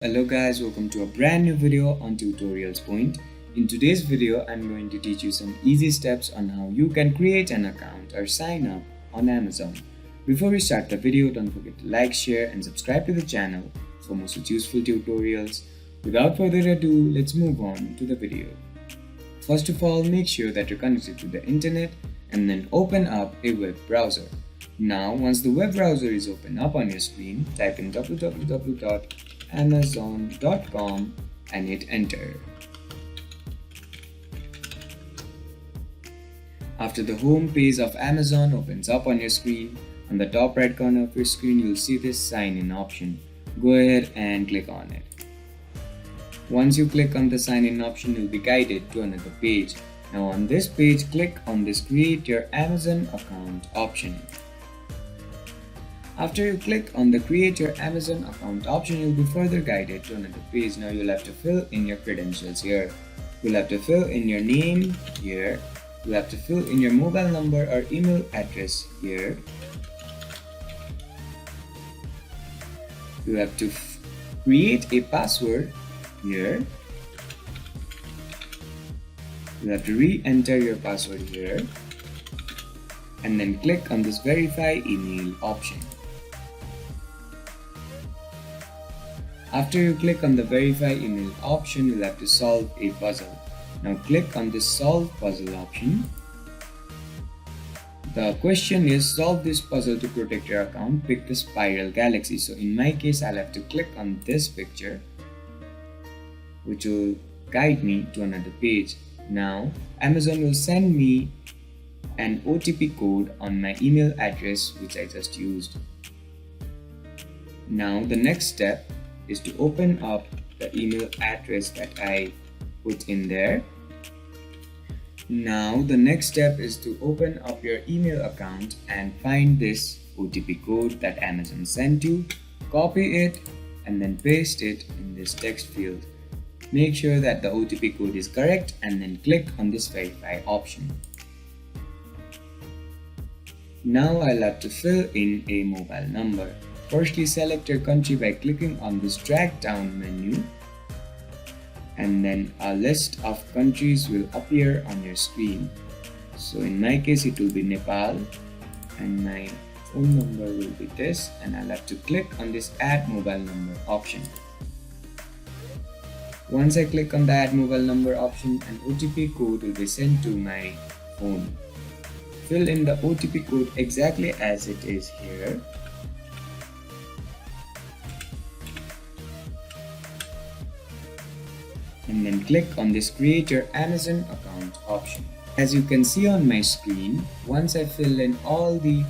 Hello guys, welcome to a brand new video on Tutorials Point. In today's video, I'm going to teach you some easy steps on how you can create an account or sign up on Amazon. Before we start the video, don't forget to like, share and subscribe to the channel for more such useful tutorials. Without further ado, let's move on to the video. First of all, make sure that you're connected to the internet and then open up a web browser. Now, once the web browser is open up on your screen, type in www.amazon.com and hit enter. After the home page of Amazon opens up on your screen, on the top right corner of your screen you'll see this sign in option. Go ahead and click on it. Once you click on the sign in option, you'll be guided to another page. Now on this page, click on this create your Amazon account option. After you click on the create your Amazon account option, you'll be further guided to another page. Now you'll have to fill in your credentials here. You'll have to fill in your name here. You'll have to fill in your mobile number or email address here. You have to create a password here. You have to re-enter your password here and then click on this verify email option. After you click on the verify email option, you'll have to solve a puzzle. Now click on this solve puzzle option. The question is solve this puzzle to protect your account, pick the spiral galaxy. So in my case, I'll have to click on this picture, which will guide me to another page. Now Amazon will send me an OTP code on my email address which I just used. Now the next step is to open up the email address that I put in there. Now the next step is to open up your email account and find this OTP code that Amazon sent you, copy it and then paste it in this text field. Make sure that the OTP code is correct and then click on this verify option. Now I'll have to fill in a mobile number. Firstly, select your country by clicking on this drag down menu and then a list of countries will appear on your screen. So in my case it will be Nepal and my phone number will be this, and I'll have to click on this add mobile number option. Once I click on the add mobile number option, an OTP code will be sent to my phone. Fill in the OTP code exactly as it is here. And then click on this create your Amazon account option. As you can see on my screen, once I fill in all the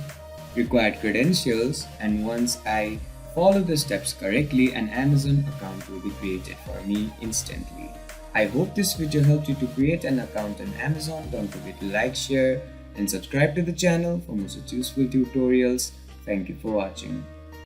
required credentials and once I follow the steps correctly, an Amazon account will be created for me instantly. I hope this video helped you to create an account on Amazon. Don't forget to like, share and subscribe to the channel for more such useful tutorials. Thank you for watching.